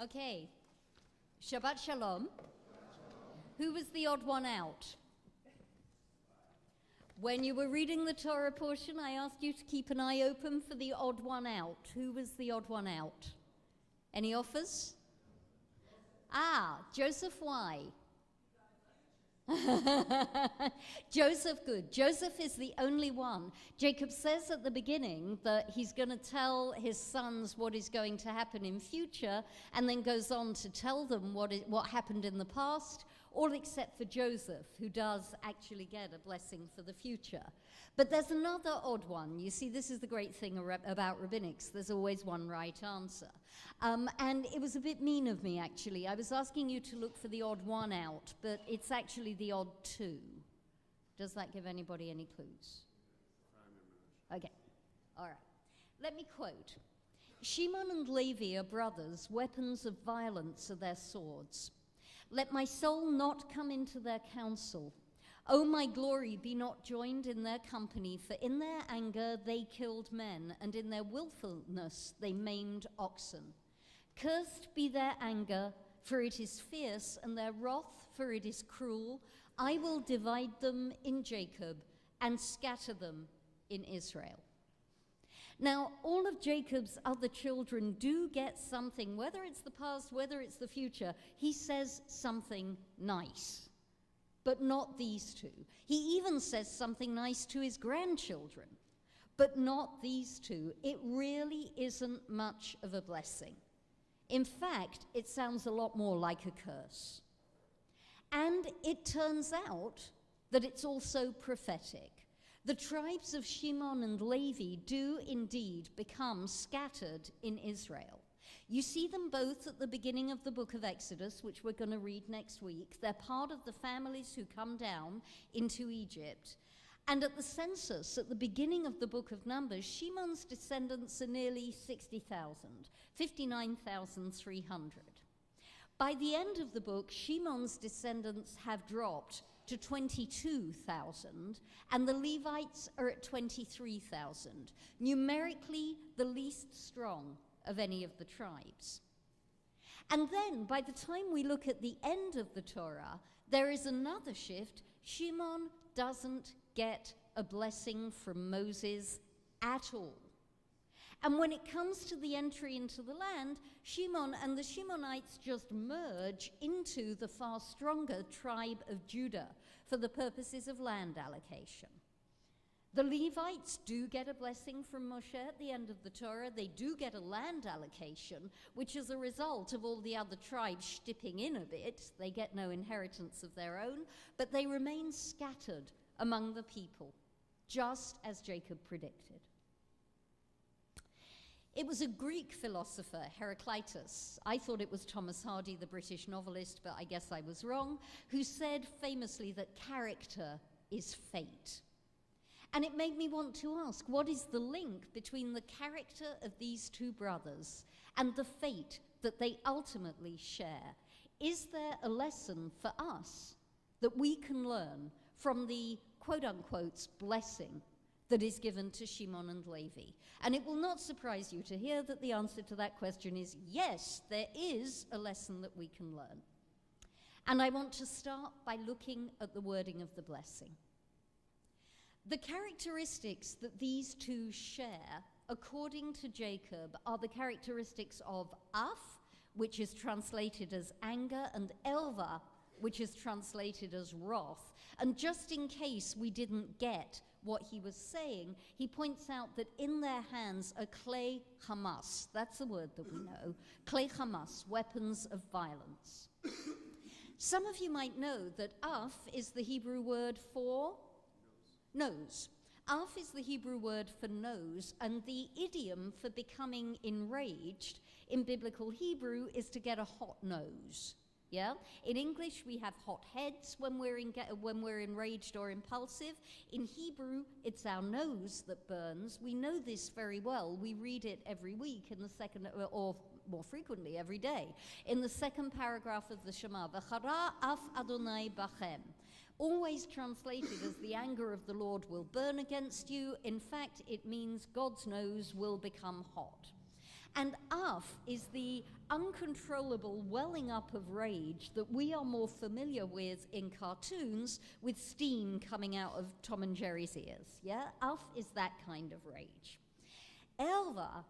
Okay, Shabbat Shalom. Who was the odd one out? When you were reading the Torah portion, I asked you to keep an eye open for the odd one out. Who was the odd one out? Any offers? Joseph, why? Joseph, good. Joseph is the only one. Jacob says at the beginning that he's going to tell his sons what is going to happen in future, and then goes on to tell them what happened in the past, all except for Joseph, who does actually get a blessing for the future. But there's another odd one. You see, this is the great thing about rabbinics. There's always one right answer. And it was a bit mean of me, actually. I was asking you to look for the odd one out, but it's actually the odd two. Does that give anybody any clues? Okay, all right. Let me quote. Shimon and Levi are brothers, weapons of violence are their swords. Let my soul not come into their counsel. O my glory, be not joined in their company, for in their anger they killed men, and in their willfulness they maimed oxen. Cursed be their anger, for it is fierce, and their wrath, for it is cruel. I will divide them in Jacob, and scatter them in Israel. Now, all of Jacob's other children do get something, whether it's the past, whether it's the future. He says something nice, but not these two. He even says something nice to his grandchildren, but not these two. It really isn't much of a blessing. In fact, it sounds a lot more like a curse. And it turns out that it's also prophetic. The tribes of Shimon and Levi do indeed become scattered in Israel. You see them both at the beginning of the book of Exodus, which we're going to read next week. They're part of the families who come down into Egypt. And at the census, at the beginning of the book of Numbers, Shimon's descendants are nearly 60,000, 59,300. By the end of the book, Shimon's descendants have dropped to 22,000, and the Levites are at 23,000, numerically the least strong of any of the tribes. And then, by the time we look at the end of the Torah, there is another shift. Shimon doesn't get a blessing from Moses at all. And when it comes to the entry into the land, Shimon and the Shimonites just merge into the far stronger tribe of Judah for the purposes of land allocation. The Levites do get a blessing from Moshe at the end of the Torah. They do get a land allocation, which is a result of all the other tribes dipping in a bit. They get no inheritance of their own, but they remain scattered among the people, just as Jacob predicted. It was a Greek philosopher, Heraclitus. I thought it was Thomas Hardy, the British novelist, but I guess I was wrong, who said famously that character is fate. And it made me want to ask, what is the link between the character of these two brothers and the fate that they ultimately share? Is there a lesson for us that we can learn from the quote-unquote blessing that is given to Shimon and Levi? And it will not surprise you to hear that the answer to that question is yes, there is a lesson that we can learn. And I want to start by looking at the wording of the blessing. The characteristics that these two share, according to Jacob, are the characteristics of Af, which is translated as anger, and Elva, which is translated as wrath. And just in case we didn't get what he was saying, he points out that in their hands are clay hamas. That's the word that we know. Clay hamas, weapons of violence. Some of you might know that Af is the Hebrew word for nose. Af is the Hebrew word for nose, and the idiom for becoming enraged in biblical Hebrew is to get a hot nose. Yeah? In English, we have hot heads when we're enraged or impulsive. In Hebrew, it's our nose that burns. We know this very well. We read it every week in the second, or more frequently every day, in the second paragraph of the Shema. V'chara af Adonai bachem. Always translated as the anger of the Lord will burn against you. In fact, it means God's nose will become hot. And Af is the uncontrollable welling up of rage that we are more familiar with in cartoons, with steam coming out of Tom and Jerry's ears. Yeah, Af is that kind of rage. Erva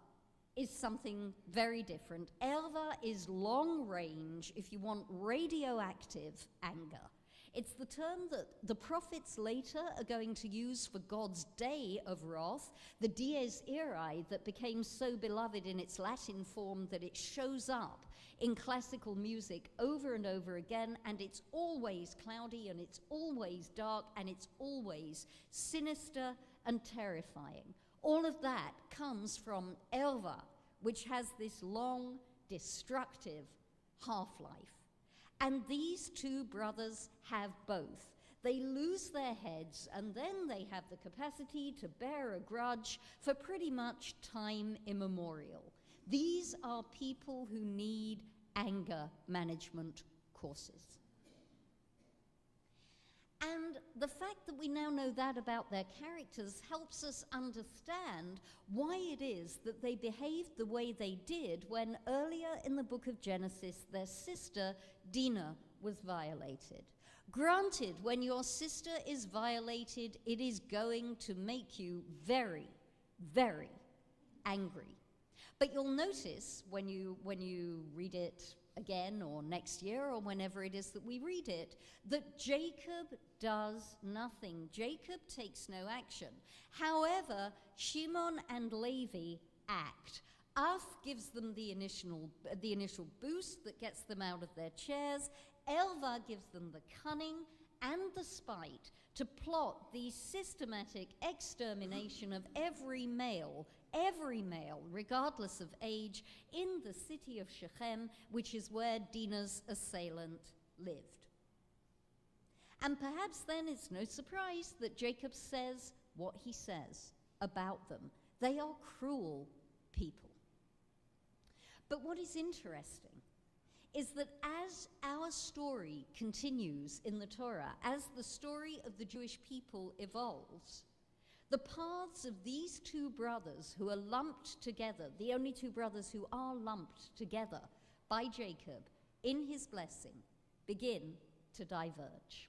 is something very different. Erva is long range, if you want, radioactive anger. It's the term that the prophets later are going to use for God's day of wrath, the dies irae that became so beloved in its Latin form that it shows up in classical music over and over again, and it's always cloudy, and it's always dark, and it's always sinister and terrifying. All of that comes from erva, which has this long, destructive half-life. And these two brothers have both. They lose their heads, and then they have the capacity to bear a grudge for pretty much time immemorial. These are people who need anger management courses. And the fact that we now know that about their characters helps us understand why it is that they behaved the way they did when earlier in the book of Genesis their sister Dinah was violated. Granted, when your sister is violated, it is going to make you very, very angry. But you'll notice when you read it again or next year or whenever it is that we read it, that Jacob does nothing. Jacob takes no action. However, Shimon and Levi act. Af gives them the initial boost that gets them out of their chairs. Erva gives them the cunning and the spite to plot the systematic extermination of every male, regardless of age, in the city of Shechem, which is where Dinah's assailant lived. And perhaps then it's no surprise that Jacob says what he says about them. They are cruel people. But what is interesting is that as our story continues in the Torah, as the story of the Jewish people evolves, the paths of these two brothers who are lumped together, the only two brothers who are lumped together by Jacob in his blessing, begin to diverge.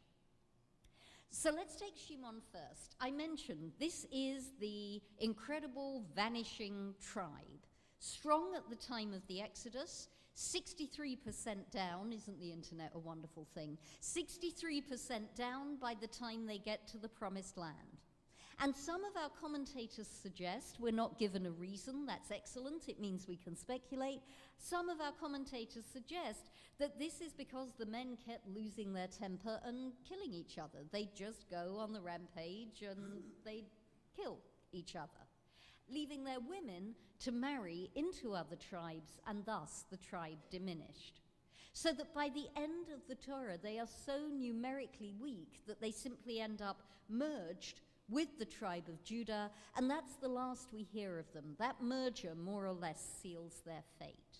So let's take Shimon first. I mentioned this is the incredible vanishing tribe. Strong at the time of the Exodus, 63% down. Isn't the internet a wonderful thing? 63% down by the time they get to the promised land. And some of our commentators suggest, we're not given a reason, that's excellent, it means we can speculate. Some of our commentators suggest that this is because the men kept losing their temper and killing each other. They'd just go on the rampage and they'd kill each other, leaving their women to marry into other tribes, and thus the tribe diminished. So that by the end of the Torah, they are so numerically weak that they simply end up merged with the tribe of Judah, and that's the last we hear of them. That merger more or less seals their fate.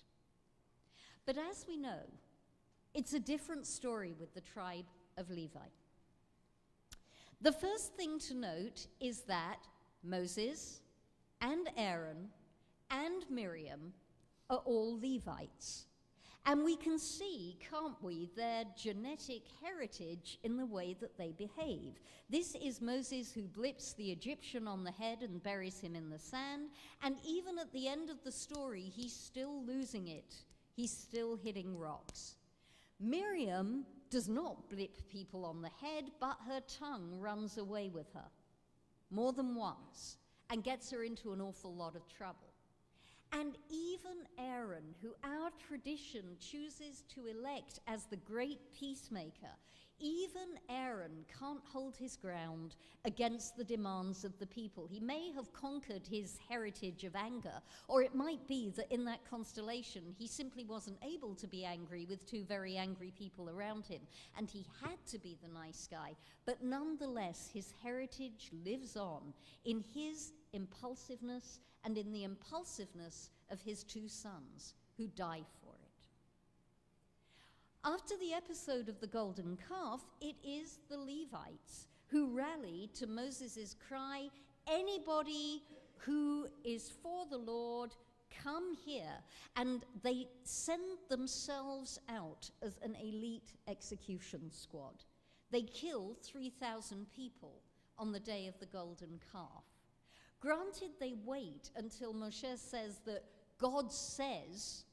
But as we know, it's a different story with the tribe of Levi. The first thing to note is that Moses and Aaron and Miriam are all Levites. And we can see, can't we, their genetic heritage in the way that they behave. This is Moses who blips the Egyptian on the head and buries him in the sand. And even at the end of the story, he's still losing it. He's still hitting rocks. Miriam does not blip people on the head, but her tongue runs away with her more than once and gets her into an awful lot of trouble. And even Aaron, who our tradition chooses to elect as the great peacemaker, even Aaron can't hold his ground against the demands of the people. He may have conquered his heritage of anger, or it might be that in that constellation he simply wasn't able to be angry with two very angry people around him, and he had to be the nice guy. But nonetheless, his heritage lives on in his impulsiveness and in the impulsiveness of his two sons who die for it. After the episode of the golden calf, it is the Levites who rally to Moses' cry, anybody who is for the Lord, come here, and they send themselves out as an elite execution squad. They kill 3,000 people on the day of the golden calf. Granted, they wait until Moshe says that God says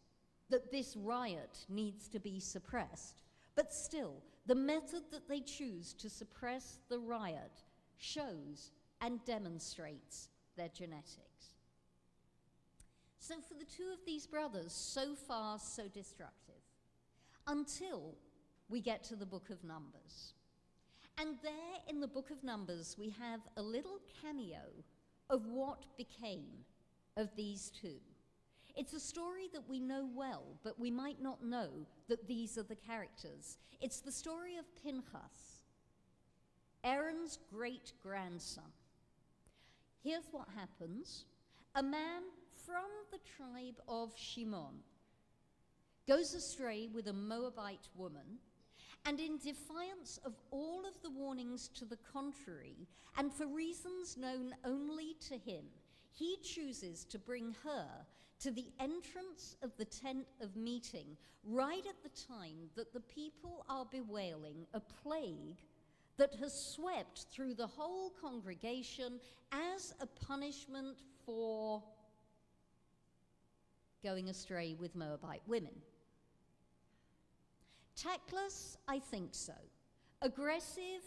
that this riot needs to be suppressed, but still, the method that they choose to suppress the riot shows and demonstrates their genetics. So for the two of these brothers, so far so destructive, until we get to the book of Numbers. And there in the book of Numbers, we have a little cameo of what became of these two. It's a story that we know well, but we might not know that these are the characters. It's the story of Pinchas, Aaron's great-grandson. Here's what happens. A man from the tribe of Shimon goes astray with a Moabite woman, and in defiance of all of the warnings to the contrary, and for reasons known only to him, he chooses to bring her to the entrance of the tent of meeting, right at the time that the people are bewailing a plague that has swept through the whole congregation as a punishment for going astray with Moabite women. Tactless? I think so. Aggressive?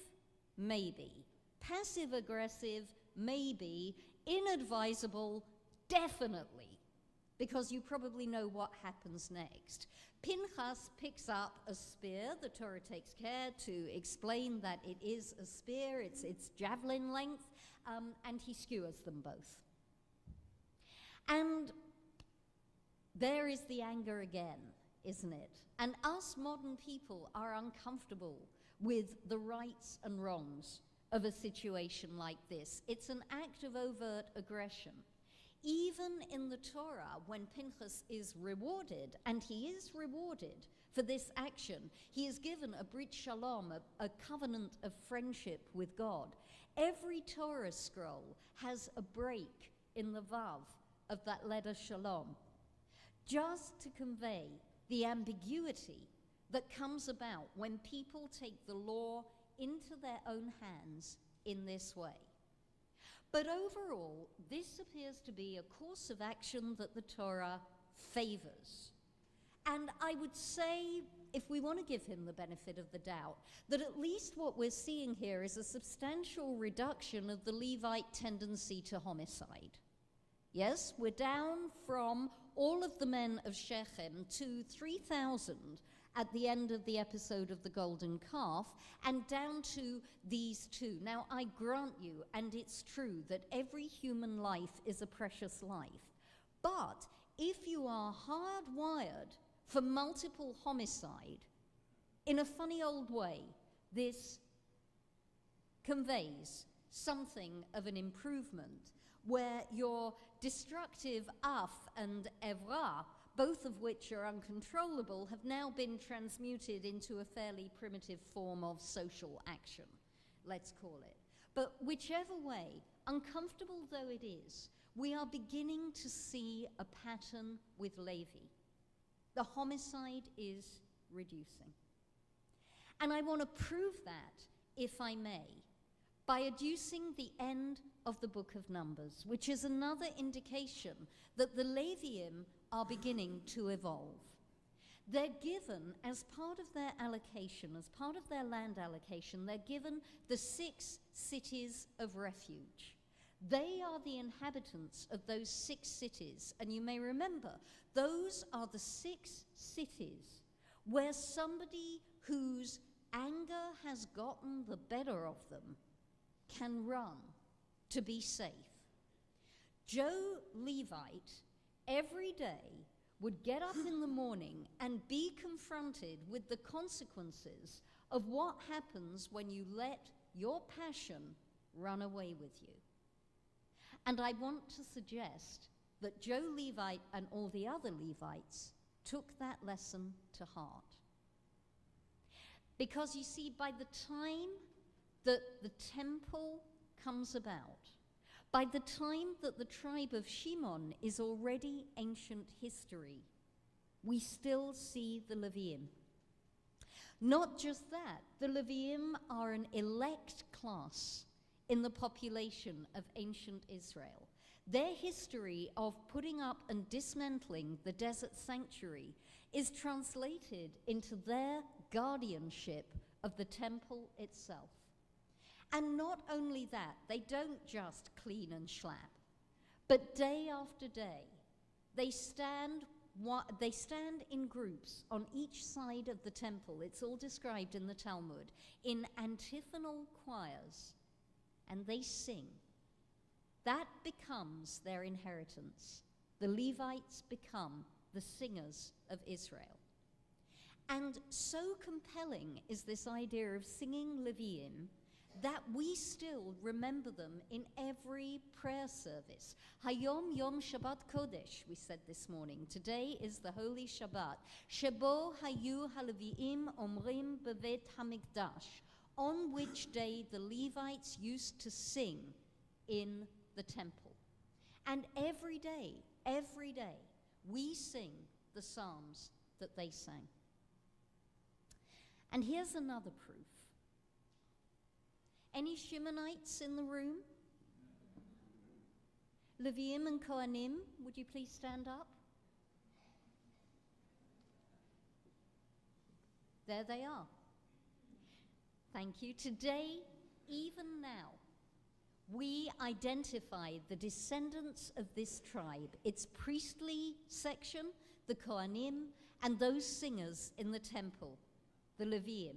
Maybe. Passive-aggressive? Maybe. Inadvisable? Definitely. Because you probably know what happens next. Pinchas picks up a spear. The Torah takes care to explain that it is a spear, it's javelin length, and he skewers them both. And there is the anger again, isn't it? And us modern people are uncomfortable with the rights and wrongs of a situation like this. It's an act of overt aggression. Even in the Torah, when Pinchas is rewarded, and he is rewarded for this action, he is given a Brit Shalom, a covenant of friendship with God. Every Torah scroll has a break in the Vav of that letter Shalom, just to convey the ambiguity that comes about when people take the law into their own hands in this way. But overall, this appears to be a course of action that the Torah favors. And I would say, if we want to give him the benefit of the doubt, that at least what we're seeing here is a substantial reduction of the Levite tendency to homicide. Yes, we're down from all of the men of Shechem to 3,000 at the end of the episode of the Golden Calf, and down to these two. Now, I grant you, and it's true, that every human life is a precious life. But if you are hardwired for multiple homicide, in a funny old way, this conveys something of an improvement, where your destructive af and evra, both of which are uncontrollable, have now been transmuted into a fairly primitive form of social action, let's call it. But whichever way, uncomfortable though it is, we are beginning to see a pattern with Levi. The homicide is reducing. And I want to prove that, if I may, by adducing the end of the book of Numbers, which is another indication that the Leviim are beginning to evolve. They're given, as part of their allocation, as part of their land allocation, they're given the 6 cities of refuge. They are the inhabitants of those 6 cities, and you may remember, those are the 6 cities where somebody whose anger has gotten the better of them can run to be safe. Joe Levite every day would get up in the morning and be confronted with the consequences of what happens when you let your passion run away with you. And I want to suggest that Joe Levite and all the other Levites took that lesson to heart. Because you see, by the time that the temple comes about, By the time that the tribe of Shimon is already ancient history, we still see the Leviim. Not just that, the Leviim are an elect class in the population of ancient Israel. Their history of putting up and dismantling the desert sanctuary is translated into their guardianship of the temple itself. And not only that, they don't just clean and schlap, but day after day, they stand in groups on each side of the temple. It's all described in the Talmud, in antiphonal choirs, and they sing. That becomes their inheritance. The Levites become the singers of Israel. And so compelling is this idea of singing Leviim that we still remember them in every prayer service. Hayom Yom Shabbat Kodesh, we said this morning. Today is the Holy Shabbat. Shebo Hayu HaLeviim Omrim Bevet HaMikdash, on which day the Levites used to sing in the temple. And every day, we sing the psalms that they sang. And here's another proof. Any Shimonites in the room? Leviim and Kohanim, would you please stand up? There they are. Thank you. Today, even now, we identify the descendants of this tribe, its priestly section, the Kohanim, and those singers in the temple, the Leviim.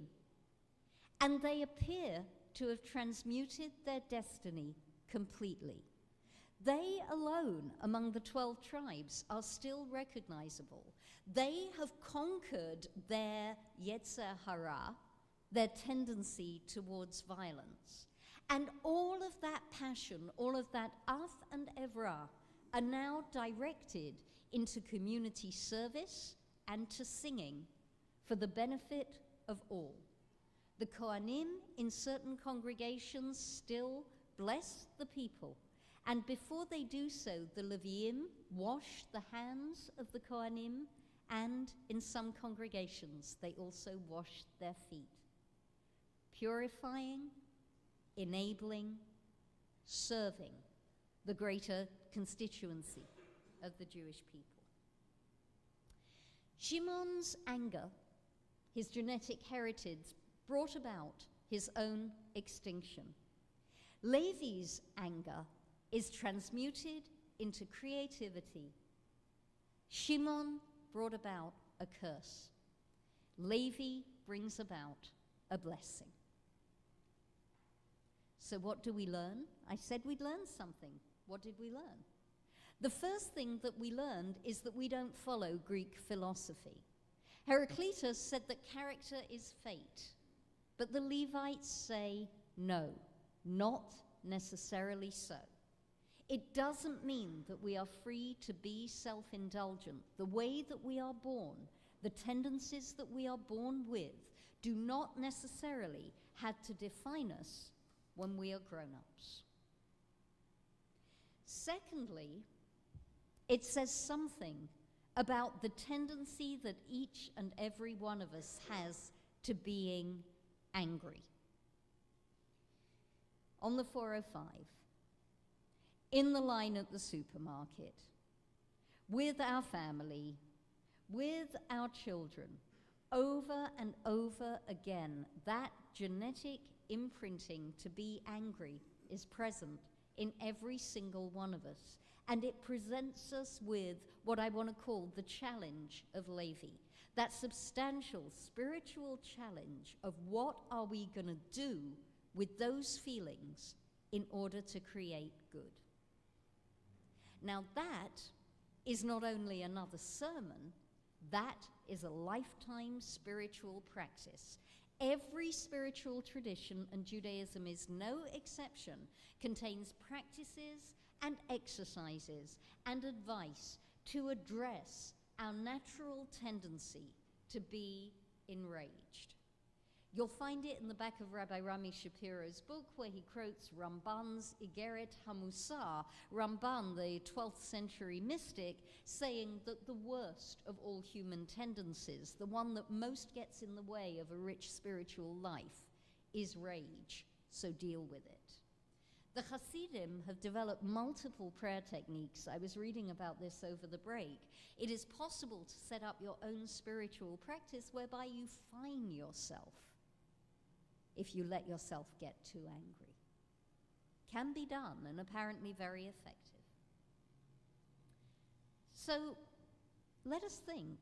And they appear to have transmuted their destiny completely. They alone, among the 12 tribes, are still recognizable. They have conquered their Yetzer Hara, their tendency towards violence. And all of that passion, all of that Ath and Evrah, are now directed into community service and to singing for the benefit of all. The Kohanim in certain congregations still bless the people, and before they do so, the Leviim wash the hands of the Kohanim, and in some congregations they also wash their feet, purifying, enabling, serving the greater constituency of the Jewish people. Shimon's anger, his genetic heritage, brought about his own extinction. Levi's anger is transmuted into creativity. Shimon brought about a curse. Levi brings about a blessing. So what do we learn? I said we'd learn something. What did we learn? The first thing that we learned is that we don't follow Greek philosophy. Heraclitus said that character is fate. But the Levites say, no, not necessarily so. It doesn't mean that we are free to be self-indulgent. The way that we are born, the tendencies that we are born with, do not necessarily have to define us when we are grown-ups. Secondly, it says something about the tendency that each and every one of us has to being angry. On the 405, in the line at the supermarket, with our family, with our children, over and over again, that genetic imprinting to be angry is present in every single one of us. And it presents us with what I want to call the challenge of Levi. That substantial spiritual challenge of what are we going to do with those feelings in order to create good. Now that is not only another sermon, that is a lifetime spiritual practice. Every spiritual tradition, and Judaism is no exception, contains practices and exercises and advice to address our natural tendency to be enraged. You'll find it in the back of Rabbi Rami Shapiro's book, where he quotes Ramban's Igeret HaMusar, Ramban, the 12th century mystic, saying that the worst of all human tendencies, the one that most gets in the way of a rich spiritual life, is rage, so deal with it. The Hasidim have developed multiple prayer techniques. I was reading about this over the break. It is possible to set up your own spiritual practice whereby you fine yourself if you let yourself get too angry. Can be done and apparently very effective. So let us think,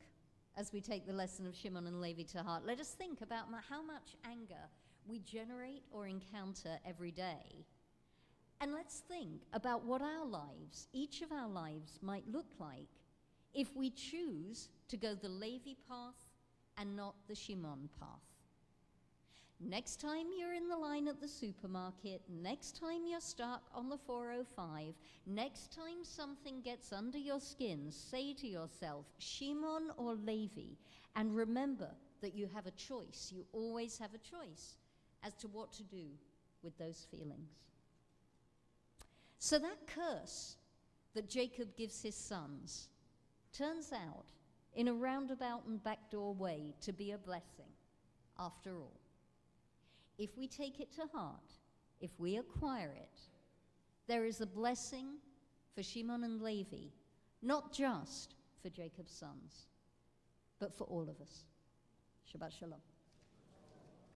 as we take the lesson of Shimon and Levi to heart, let us think about how much anger we generate or encounter every day. And let's think about what our lives, each of our lives, might look like if we choose to go the Levi path and not the Shimon path. Next time you're in the line at the supermarket, next time you're stuck on the 405, next time something gets under your skin, say to yourself, Shimon or Levi, and remember that you have a choice. You always have a choice as to what to do with those feelings. So that curse that Jacob gives his sons turns out, in a roundabout and backdoor way, to be a blessing after all. If we take it to heart, if we acquire it, there is a blessing for Shimon and Levi, not just for Jacob's sons, but for all of us. Shabbat Shalom.